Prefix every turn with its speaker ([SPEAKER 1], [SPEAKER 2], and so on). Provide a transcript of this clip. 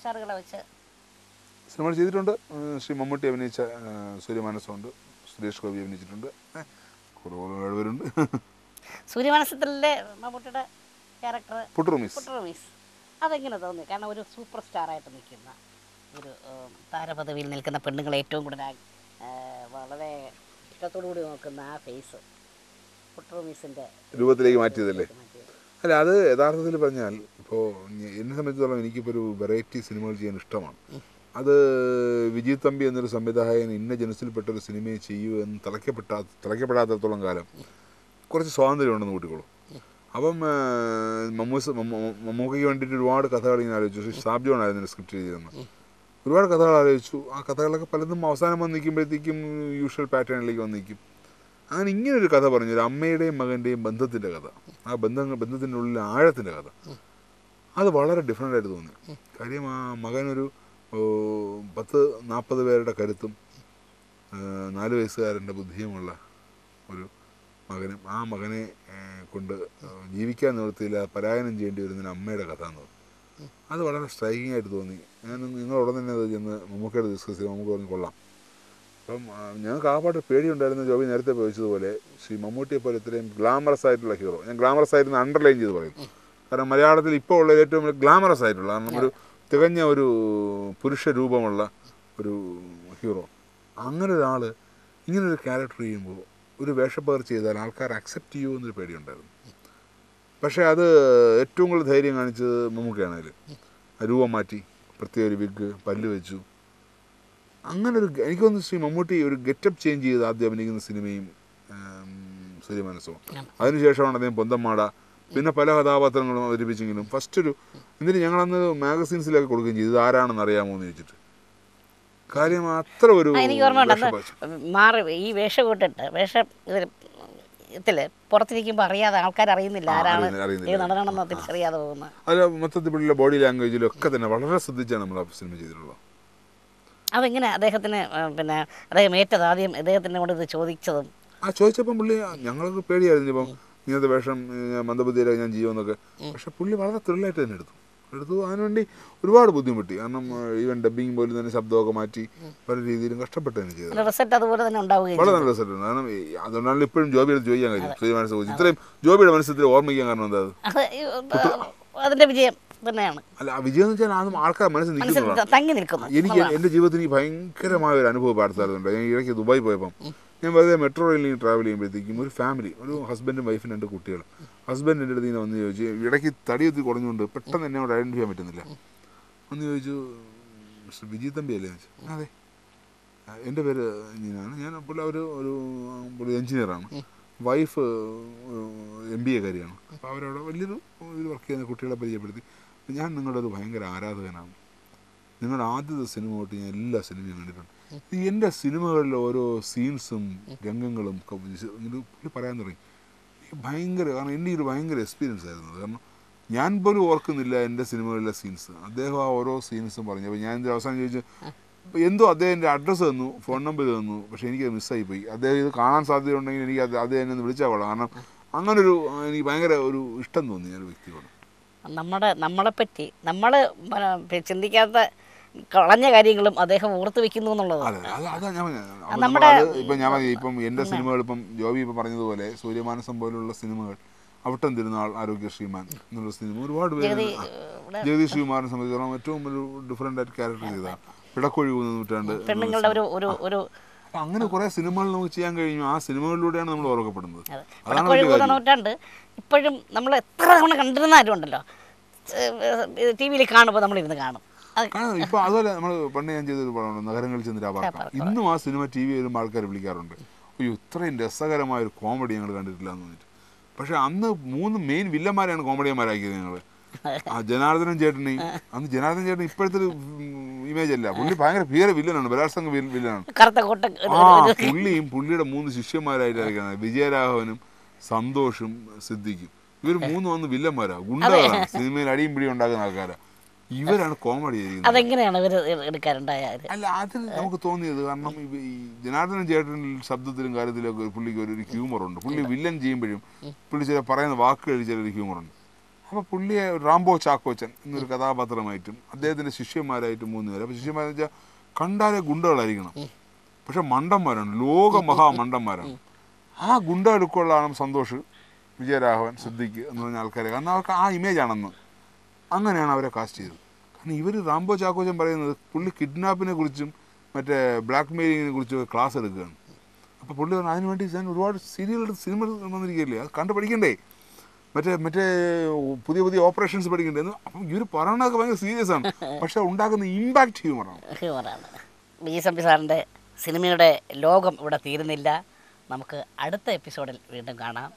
[SPEAKER 1] സ്റ്റാറുകളെ വെച്ച്
[SPEAKER 2] സിനിമകൾ ചെയ്തിട്ടുണ്ട്. ശ്രീ മമ്മൂട്ടി അഭിനയിച്ച സൂര്യമാനസമുണ്ട്, സുരേഷ് ഗോപി അഭിനയിച്ചിട്ടുണ്ട്, കുറേ പേരുണ്ട്.
[SPEAKER 1] സൂര്യമാനസത്തിലെ മമ്മൂട്ടിയുടെ ക്യാരക്ടർ
[SPEAKER 2] പുട്ടുറുമീസ്.
[SPEAKER 1] അതെങ്ങനെ തോന്നി? കാരണം ഒരു സൂപ്പർ സ്റ്റാറായിട്ട് നിൽക്കുന്ന ഒരു താരപദവിയിൽ നിൽക്കുന്ന പെണ്ണുങ്ങളെ ഏറ്റവും കൂടുതൽ വളരെ ഇഷ്ടത്തോടു കൂടി നോക്കുന്ന ആ ഫേസ് പുട്ടുറുമീസിൻ്റെ
[SPEAKER 2] രൂപത്തിലേക്ക് മാറ്റിയതല്ലേ? അല്ല, അത് യഥാർത്ഥത്തിൽ പറഞ്ഞാൽ ഇപ്പോൾ എന്നെ സംബന്ധിച്ചിടത്തോളം എനിക്കിപ്പോൾ ഒരു വെറൈറ്റി സിനിമകൾ ചെയ്യാൻ ഇഷ്ടമാണ്. അത് വിജയ് തമ്പി എന്നൊരു സംവിധായകൻ ഇന്ന ജനസിൽപ്പെട്ടൊരു സിനിമയെ ചെയ്യൂ എന്ന് തിളയ്ക്കപ്പെടാത്തത്തോളം കാലം കുറച്ച് സ്വാതന്ത്ര്യമുണ്ടെന്ന് കൂട്ടിക്കോളൂ. അപ്പം മമ്മൂക്കയ്ക്ക് വേണ്ടിയിട്ട് ഒരുപാട് കഥകൾ ഇങ്ങനെ ആലോചിച്ചു. സാബ് ജോൺ ആയിരുന്നു സ്ക്രിപ്റ്റ് ചെയ്തിരുന്നത്. ഒരുപാട് കഥകൾ ആലോചിച്ചു. ആ കഥകളൊക്കെ പലതും അവസാനം വന്ന് നിൽക്കുമ്പോഴത്തേക്കും യൂഷ്വൽ പാറ്റേണിലേക്ക് വന്ന് നിൽക്കും. അങ്ങനെ ഇങ്ങനൊരു കഥ പറഞ്ഞു, ഒരു അമ്മയുടെയും മകൻ്റെയും ബന്ധത്തിൻ്റെ കഥ, ആ ബന്ധത്തിൻ്റെ ഉള്ളിൽ ആഴത്തിൻ്റെ കഥ, അത് വളരെ ഡിഫറെൻ്റായിട്ട് തോന്നി. കാര്യം ആ മകനൊരു 10-40 പേരുടെ കരുത്തും 4 വയസ്സുകാരൻ്റെ ബുദ്ധിയുമുള്ള ഒരു മകനും ആ മകനെ കൊണ്ട് ജീവിക്കാൻ നിവൃത്തിയില്ല പലായനം ചെയ്യേണ്ടി വരുന്നതിന് അമ്മയുടെ കഥ എന്ന് പറഞ്ഞു. അത് വളരെ സ്ട്രൈക്കിംഗ് ആയിട്ട് തോന്നി. ഞാൻ നിങ്ങളുടൻ തന്നെ അത് ചെന്ന് മമ്മൂക്കയോട് ഡിസ്കസ് ചെയ്ത് മമ്മൂക്ക പറഞ്ഞ് കൊള്ളാം. അപ്പം ഞങ്ങൾക്ക് ആ പാട്ട് പേടിയുണ്ടായിരുന്ന ജോബി നേരത്തെ ചോദിച്ചതുപോലെ ശ്രീ മമ്മൂട്ടിയെ പോലെ ഇത്രയും ഗ്ലാമറസ് ആയിട്ടുള്ള ഹീറോ, ഞാൻ ഗ്ലാമറസ് ആയിരുന്നു അണ്ടർലൈൻ ചെയ്ത് പറയും. കാരണം മലയാളത്തിൽ ഇപ്പോൾ ഉള്ള ഏറ്റവും വലിയ ഗ്ലാമറസ് ആയിട്ടുള്ള, കാരണം ഒരു തികഞ്ഞ ഒരു പുരുഷ രൂപമുള്ള ഒരു ഹീറോ, അങ്ങനെ ഒരാൾ ഇങ്ങനൊരു ക്യാരക്ടർ ചെയ്യുമ്പോൾ ഒരു വേഷപ്പകർച്ച ചെയ്താൽ ആൾക്കാർ അക്സെപ്റ്റ് ചെയ്യുമോ എന്നൊരു പേടിയുണ്ടായിരുന്നു. പക്ഷേ അത് ഏറ്റവും കൂടുതൽ ധൈര്യം കാണിച്ചത് മമ്മൂക്കയാണ്. അതിൽ രൂപം മാറ്റി പ്രത്യേക ഒരു വിഗ് പല്ല് വെച്ചു. അങ്ങനെ ഒരു എനിക്ക് തോന്നുന്നു ശ്രീ മമ്മൂട്ടി ഒരു ഗെറ്റപ്പ് ചേഞ്ച് ചെയ്ത് ആദ്യം അഭിനയിക്കുന്ന സിനിമയും സൂര്യമാനസവും. അതിനുശേഷമാണ് അദ്ദേഹം പൊന്തമ്മാട, പിന്നെ പല കഥാപാത്രങ്ങളും അവതരിപ്പിച്ചെങ്കിലും ഫസ്റ്റ് ഒരു എന്നിട്ട് ഞങ്ങളന്ന് മാഗസീൻസിലൊക്കെ കൊടുക്കുകയും ചെയ്തു ഇത് ആരാണെന്ന് അറിയാമോ എന്ന് ചോദിച്ചിട്ട്. കാര്യം അത്ര ഒരു
[SPEAKER 1] എനിക്ക് ഓർമ്മ മാറി ഈ വേഷം കൊണ്ടിട്ട് ഇതിൽ പുറത്തിരിക്കുമ്പോൾ അറിയാതെ ആൾക്കാർ അറിയുന്നില്ല ആരാണ് നടനാണെന്ന് തിരിച്ചറിയാതെ പോകുന്നത്.
[SPEAKER 2] അത് മൊത്തത്തിലുള്ള ബോഡി ലാംഗ്വേജിലും ഒക്കെ തന്നെ വളരെ ശ്രദ്ധിച്ചാണ് നമ്മൾ ആ സിനിമ ചെയ്തിട്ടുള്ളത്.
[SPEAKER 1] അതെങ്ങനെ അദ്ദേഹത്തിന് പിന്നെ അദ്ദേഹം ഏറ്റത് ആദ്യം അദ്ദേഹത്തിനെ കൊണ്ട് ഇത് ചോദിച്ചതും?
[SPEAKER 2] ചോദിച്ചപ്പം പുള്ളി ഞങ്ങൾക്ക് പേടിയായിരുന്നു, ഇപ്പം ഇങ്ങനത്തെ വേഷം മന്ദബുദ്ധിയിലൊക്കെ ഞാൻ ചെയ്യുമെന്നൊക്കെ. പക്ഷെ പുള്ളി വളരെ ത്രില്ലായിട്ട് തന്നെ എടുത്തു. അതിനുവേണ്ടി ഒരുപാട് ബുദ്ധിമുട്ടി. കാരണം ഈവൻ ഡബ്ബിങ് പോലും തന്നെ ശബ്ദമൊക്കെ മാറ്റി പല രീതിയിലും കഷ്ടപ്പെട്ട് തന്നെ ചെയ്തത്.
[SPEAKER 1] റിസൾട്ട് അതുപോലെ തന്നെ ഉണ്ടാവുകയും
[SPEAKER 2] വളരെ നല്ല റിസൾട്ട് ഉണ്ട്. കാരണം അതുകൊണ്ടാണ് ഇപ്പോഴും ജോബിയുടെ ചോദിക്കാൻ കഴിയും. സൂര്യമാനസ ചോദിച്ചു ഇത്രയും ജോബിയുടെ മനസ്സിൽ ഓർമ്മിക്കാൻ കാരണം എന്താ?
[SPEAKER 1] അതിന്റെ വിജയം തന്നെയാണ്.
[SPEAKER 2] അല്ല, ആ വിജയം എന്ന് വെച്ചാൽ ആദ്യം ആൾക്കാർ മനസ്സിൽ നിൽക്കുന്നു. എനിക്ക് എൻ്റെ ജീവിതത്തിൽ ഭയങ്കരമായ ഒരു അനുഭവം പാടത്താറുണ്ട്. ഞാൻ ഇടയ്ക്ക് ദുബായി പോയപ്പം ഞാൻ വെറുതെ മെട്രോ റെയിലിൽ ട്രാവൽ ചെയ്യുമ്പോഴത്തേക്കും ഒരു ഫാമിലി, ഒരു ഹസ്ബൻഡും വൈഫും 2 കുട്ടികൾ. ഹസ്ബൻഡ് എൻ്റെ അടുത്ത് ഇങ്ങനെ വന്ന് ചോദിച്ചു, ഇടയ്ക്ക് തടിയൊത്തി കുറഞ്ഞുകൊണ്ട് പെട്ടെന്ന് എന്നെ അവിടെ ഐഡൻറ്റിഫൈ ചെയ്യാൻ പറ്റുന്നില്ല. വന്ന് ചോദിച്ചു, മിസ്റ്റർ വിജയ് തമ്പി അല്ലേ ചോദിച്ചു. അതെ, എൻ്റെ പേര് ഇങ്ങനെയാണ്. ഞാൻ പുള്ളി ഒരു എഞ്ചിനീയറാണ്, വൈഫ് MBA കാരിയാണ്. അപ്പോൾ അവരവിടെ വലിയൊരു ഇത് വർക്ക് ചെയ്യുന്ന കുട്ടികളെ പരിചയപ്പെടുത്തി. ഞാൻ നിങ്ങളുടെ ഒരു ഭയങ്കര ആരാധകനാണ്, നിങ്ങളുടെ ആദ്യത്തെ സിനിമ തൊട്ട് ഞാൻ എല്ലാ സിനിമയും കണ്ടിട്ടുണ്ട്. എൻ്റെ സിനിമകളിലെ ഓരോ സീൻസും രംഗങ്ങളും പുള്ളി പറയാൻ തുടങ്ങി. ഭയങ്കര, കാരണം എൻ്റെ ഒരു ഭയങ്കര എക്സ്പീരിയൻസ് ആയിരുന്നു. കാരണം ഞാൻ പോലും ഓർക്കുന്നില്ല എൻ്റെ സിനിമകളിലെ സീൻസ്. അദ്ദേഹം ആ ഓരോ സീൻസും പറഞ്ഞു. അപ്പോൾ ഞാൻ ഇതിൻ്റെ അവസാനം ചോദിച്ചു, എന്തോ അദ്ദേഹം എൻ്റെ അഡ്രസ്സ് തന്നു, ഫോൺ നമ്പർ തന്നു, പക്ഷേ എനിക്കത് മിസ്സായിപ്പോയി. അദ്ദേഹം ഇത് കാണാൻ സാധ്യതയുണ്ടെങ്കിൽ എനിക്ക് അദ്ദേഹം എന്നെ ഒന്ന് വിളിച്ചാൽ കൊള്ളാം. കാരണം അങ്ങനൊരു എനിക്ക് ഭയങ്കര ഒരു ഇഷ്ടം തോന്നി ആ ഒരു വ്യക്തിയോട്.
[SPEAKER 1] നമ്മളെപ്പറ്റി നമ്മൾ ചിന്തിക്കാത്ത കളഞ്ഞ കാര്യങ്ങളും അദ്ദേഹം ഓർത്ത് വെക്കുന്നു എന്നുള്ളത്.
[SPEAKER 2] ഇപ്പം എൻ്റെ സിനിമകൾ ഇപ്പം ജോബി ഇപ്പം പറഞ്ഞതുപോലെ സൂര്യമാനസം പോലുള്ള സിനിമകൾ, അവിട്ടം തിരുനാൾ, ആരോഗ്യശ്രീമാൻ എന്നുള്ള സിനിമ ഒരുപാട് പേര് ജഗദീഷ് ശ്രീകുമാറിനെ സംബന്ധിച്ചിടത്തോളം ഏറ്റവും ഒരു ഡിഫറെൻ്റ് ആയിട്ട് ക്യാരക്ടർ ചെയ്തതാണ്. പിടക്കൊഴിവ് നൂറ്റാണ്ട്, അപ്പം അങ്ങനെ കുറേ സിനിമകൾ നമുക്ക് ചെയ്യാൻ കഴിഞ്ഞു. ആ സിനിമകളിലൂടെയാണ് നമ്മൾ ഓർക്കപ്പെടുന്നത്.
[SPEAKER 1] നൂറ്റാണ്ട് ഇപ്പോഴും നമ്മൾ എത്ര തവണ കണ്ടിരുന്നാലും ഉണ്ടല്ലോ, TV-യിൽ കാണുമ്പോൾ നമ്മളിരുന്ന് കാണും.
[SPEAKER 2] ഇപ്പം അതുപോലെ നമ്മൾ പണ്ട് ഞാൻ ചെയ്തൊരു പടമാണ് നഗരങ്ങളിൽ ചെന്നിട്ട് വാർത്ത. ഇന്നും ആ സിനിമ TV വരുമ്പോൾ ആൾക്കാർ വിളിക്കാറുണ്ട്, അയ്യോ ഇത്രയും രസകരമായൊരു കോമഡി ഞങ്ങൾ കണ്ടിട്ടില്ല എന്ന് പറഞ്ഞിട്ട്. പക്ഷെ അന്ന് 3 മെയിൻ വില്ലന്മാരെയാണ് കോമഡിയന്മാരാക്കിയത് ഞങ്ങൾ. ആ ജനാർദ്ദനൻ ചേട്ടനെയും, അന്ന് ജനാർദ്ദനൻ ചേട്ടൻ ഇപ്പോഴത്തെ ഒരു ഇമേജ് അല്ല, പുള്ളി ഭയങ്കര ഭീകര വില്ലനാണ്, ബലാത്സംഗ വില്ലനാണ്. പുള്ളിയും പുള്ളിയുടെ 3 ശിഷ്യന്മാരായിട്ടാണ് വിജയരാഘവനും സന്തോഷും സിദ്ദിഖും. ഇവർ 3 വന്ന് വില്ലന്മാരാ, ഗുണ്ടകളാണ്, സിനിമയിൽ അടിയും പിടിയും ഉണ്ടാക്കുന്ന ആൾക്കാരാ. ഇവരാണ് കോമഡി ചെയ്യുന്നത്.
[SPEAKER 1] അതെങ്ങനെയാണ് ഇവർ എടുക്കാറുണ്ടായത്?
[SPEAKER 2] അല്ല, അത് നമുക്ക് തോന്നിയത് കാരണം ഈ ജനാർദ്ദനൻ ചേട്ടനിൽ ശബ്ദത്തിലും കാര്യത്തിലൊക്കെ പുള്ളിക്ക് ഒരു ഹ്യൂമറുണ്ട്. പുള്ളി വില്ലൻ ചെയ്യുമ്പോഴും പുള്ളി ചില പറയുന്ന വാക്കുകളിൽ ചിലൊരു ഹ്യൂമറുണ്ട്. അപ്പോൾ പുള്ളിയെ റാംബോ ചാക്കോച്ചൻ എന്നൊരു കഥാപാത്രമായിട്ടും അദ്ദേഹത്തിൻ്റെ ശിഷ്യന്മാരായിട്ടും 3 പേര്. അപ്പോൾ ശിഷ്യന്മാരെന്ന് വെച്ചാൽ കണ്ടാലേ ഗുണ്ടകളായിരിക്കണം, പക്ഷെ മണ്ടന്മാരാണ്, ലോക മഹാമണ്ടന്മാരാണ്. ആ ഗുണ്ടകൾക്കുള്ളതാണ് സന്തോഷ്, വിജയരാഘവൻ, സിദ്ദിഖ് എന്ന് പറഞ്ഞ ആൾക്കാരെ. കാരണം അവർക്ക് ആ ഇമേജാണെന്ന്, അങ്ങനെയാണ് അവരെ കാസ്റ്റ് ചെയ്തത്. കാരണം ഇവർ റാംബോ ചാക്കോച്ചൻ പറയുന്നത് പുള്ളി കിഡ്നാപ്പിനെ കുറിച്ചും മറ്റേ ബ്ലാക്ക് മെയിലിങ്ങിനെ കുറിച്ചും ക്ലാസ് എടുക്കുകയാണ്. അപ്പോൾ പുള്ളി പറഞ്ഞു അതിനുവേണ്ടി ഞാൻ ഒരുപാട് സിനിമ വന്നിരിക്കുകയല്ലേ, അത് കണ്ട് പഠിക്കണ്ടേ, മറ്റേ പുതിയ പുതിയ ഓപ്പറേഷൻസ് പഠിക്കണ്ടേ. അപ്പം ഇവർ പറയണതൊക്കെ ഭയങ്കര സീരിയസ് ആണ്, പക്ഷെ ഉണ്ടാക്കുന്ന ഇമ്പാക്റ്റ് ഹ്യൂമറാണ്.
[SPEAKER 1] വിജയ് സംപി സാറിൻ്റെ സിനിമയുടെ ലോകം ഇവിടെ തീരുന്നില്ല. നമുക്ക് അടുത്ത എപ്പിസോഡിൽ വീണ്ടും കാണാം.